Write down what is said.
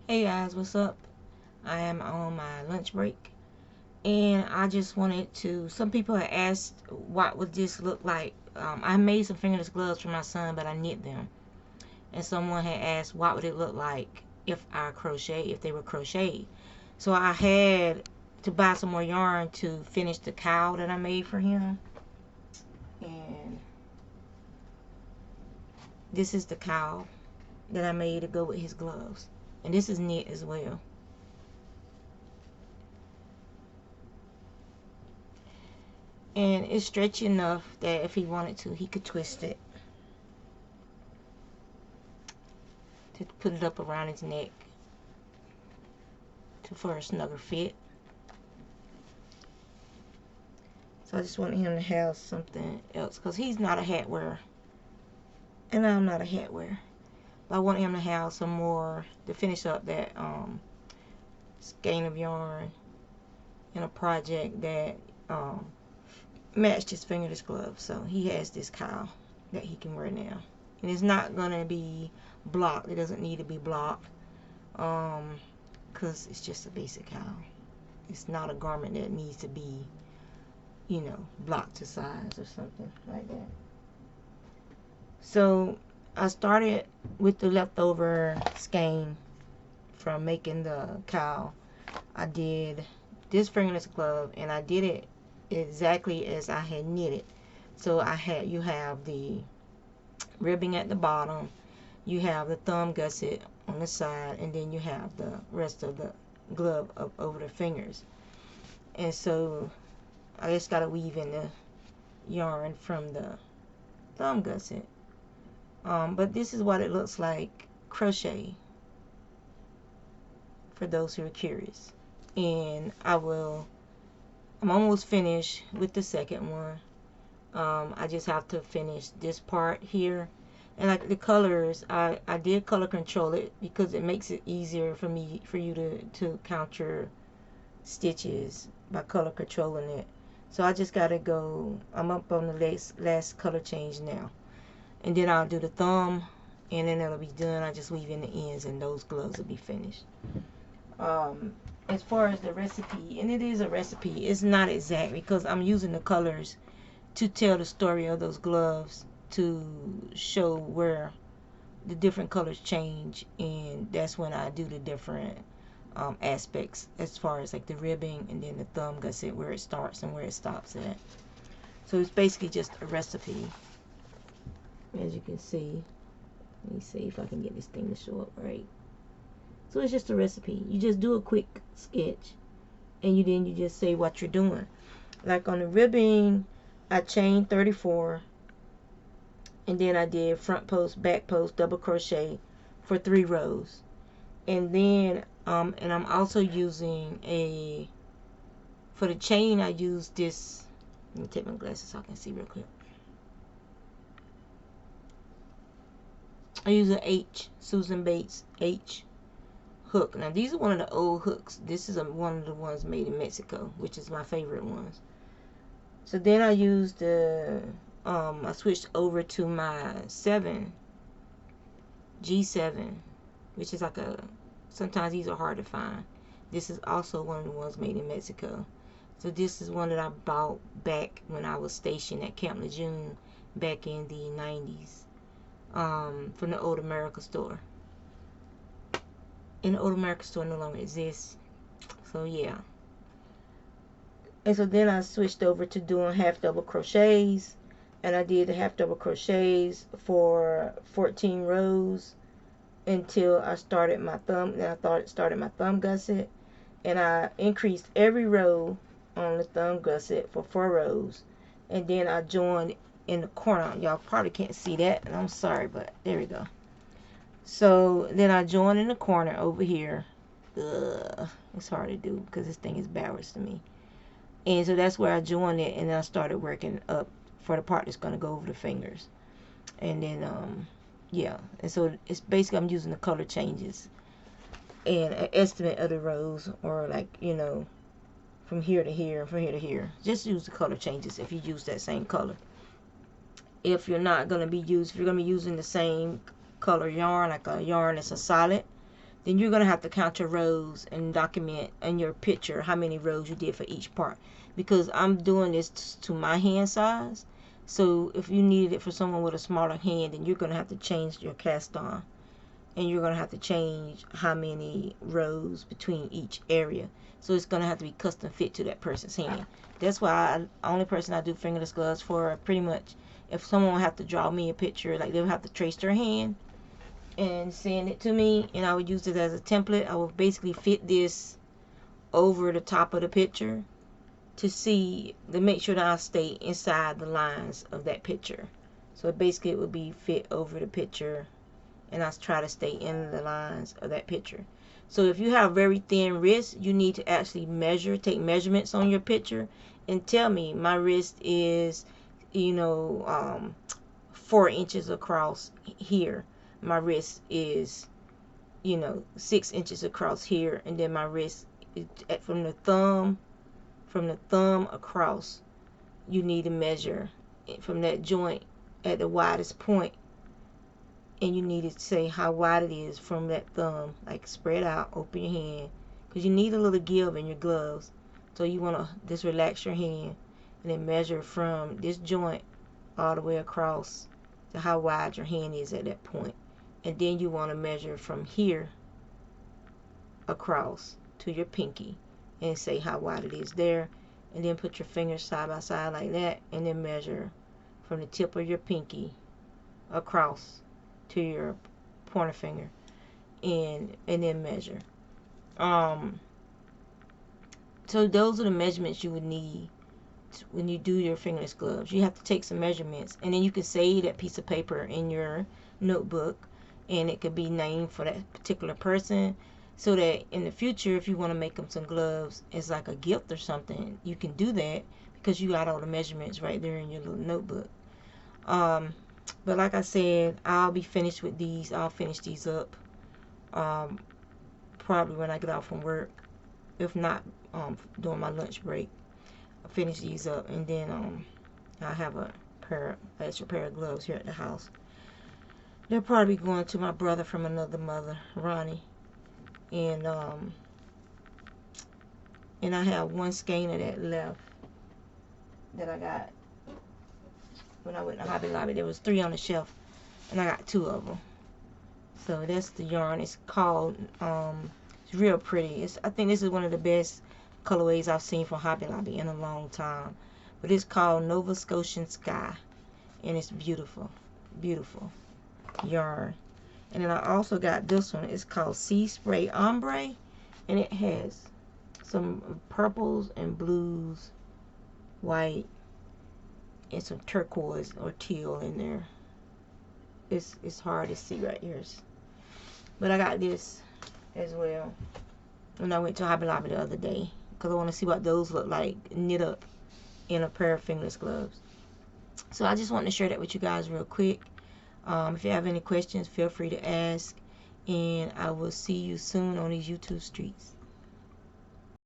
Hey guys, what's up? I am on my lunch break and I just wanted to. Some people have asked what would this look like. I made some fingerless gloves for my son, but I knit them. And someone had asked what would it look like if they were crocheted. So I had to buy some more yarn to finish the cowl that I made for him. And this is the cowl that I made to go with his gloves. And this is knit as well. And it's stretchy enough that if he wanted to, he could twist it to put it up around his neck for a snugger fit. So I just wanted him to have something else because he's not a hat wearer and I'm not a hat wearer. But I wanted him to have some more to finish up that skein of yarn in a project that matched his fingerless gloves. So he has this cowl that he can wear now. And it's not going to be blocked. It doesn't need to be blocked because it's just a basic cowl. It's not a garment that needs to be, you know, blocked to size or something like that. So I started with the leftover skein from making the cowl. I did this fingerless glove and I did it exactly as I had knitted. So you have the ribbing at the bottom, you have the thumb gusset on the side, and then you have the rest of the glove up over the fingers. And so I just got to weave in the yarn from the thumb gusset. But this is what it looks like crochet, for those who are curious. And I'm almost finished with the second one. I just have to finish this part here. And like the colors, I did color control it because it makes it easier for you to count your stitches by color controlling it. So I just gotta go, I'm up on the last color change now. And then I'll do the thumb and then it'll be done. I just weave in the ends and those gloves will be finished. As far as the recipe, and it is a recipe, it's not exact because I'm using the colors to tell the story of those gloves, to show where the different colors change, and that's when I do the different aspects as far as like the ribbing and then the thumb gusset, where it starts and where it stops at. So it's basically just a recipe, as you can see. Let me see if I can get this thing to show up right. So it's just a recipe. You just do a quick sketch and then you just say what you're doing. Like on the ribbing, I chained 34 and then I did front post, back post, double crochet for 3 rows. And then and I'm also using for the chain I use this. Let me take my glasses so I can see real quick. I use an Susan Bates H hook. Now these are one of the old hooks. This is one of the ones made in Mexico, which is my favorite ones. So then I used I switched over to my G7, which is like sometimes these are hard to find. This is also one of the ones made in Mexico. So this is one that I bought back when I was stationed at Camp Lejeune back in the 90s, from the Old America store. And the Old America store no longer exists. So yeah. And so then I switched over to doing half double crochets, and I did the half double crochets for 14 rows until I started my thumb. Then I started my thumb gusset, and I increased every row on the thumb gusset for 4 rows, and then I joined in the corner. Y'all probably can't see that, and I'm sorry, but there we go. So then I joined in the corner over here. It's hard to do because this thing is backwards to me. And so that's where I joined it, and then I started working up for the part that's going to go over the fingers. And then yeah, and so it's basically I'm using the color changes and an estimate of the rows, or like, you know, from here to here, from here to here. Just use the color changes if you use that same color. If you're not going to be if you're going to be using the same color yarn, like a yarn that's a solid, then you're going to have to count your rows and document in your picture how many rows you did for each part, because I'm doing this to my hand size. So if you needed it for someone with a smaller hand, then you're going to have to change your cast on, and you're going to have to change how many rows between each area. So it's going to have to be custom fit to that person's hand. That's why only person I do fingerless gloves for, pretty much, if someone would have to draw me a picture, like they would have to trace their hand and send it to me, and I would use it as a template. I would basically fit this over the top of the picture to make sure that I stay inside the lines of that picture. So basically it would be fit over the picture, and I try to stay in the lines of that picture. So if you have very thin wrists, you need to actually take measurements on your picture and tell me my wrist is 4 inches across here, my wrist is 6 inches across here, and then my wrist is from the thumb across. You need to measure from that joint at the widest point, and you need to say how wide it is from that thumb, like spread out, open your hand, because you need a little give in your gloves. So you want to just relax your hand and then measure from this joint all the way across to how wide your hand is at that point. And then you want to measure from here across to your pinky and say how wide it is there, and then put your fingers side by side like that, and then measure from the tip of your pinky across to your pointer finger, and then measure. So those are the measurements you would need when you do your fingerless gloves. You have to take some measurements, and then you can save that piece of paper in your notebook, and it could be named for that particular person, so that in the future, if you want to make them some gloves as like a gift or something, you can do that because you got all the measurements right there in your little notebook. But like I said, I'll be finished with these. I'll finish these up probably when I get off from work. If not, during my lunch break, I'll finish these up, and then I'll have a extra pair of gloves here at the house. They're probably going to my brother from another mother, Ronnie, and I have one skein of that left that I got when I went to Hobby Lobby. There was 3 on the shelf, and I got 2 of them. So that's the yarn. It's called it's real pretty. I think this is one of the best colorways I've seen from Hobby Lobby in a long time. But it's called Nova Scotian Sky, and it's beautiful, beautiful yarn. And then I also got this one. It's called Sea Spray Ombre, and it has some purples and blues, white, and some turquoise or teal in there. It's hard to see right here, but I got this as well when I went to Hobby Lobby the other day, because I want to see what those look like knit up in a pair of fingerless gloves. So I just wanted to share that with you guys real quick. If you have any questions, feel free to ask, and I will see you soon on these YouTube streets.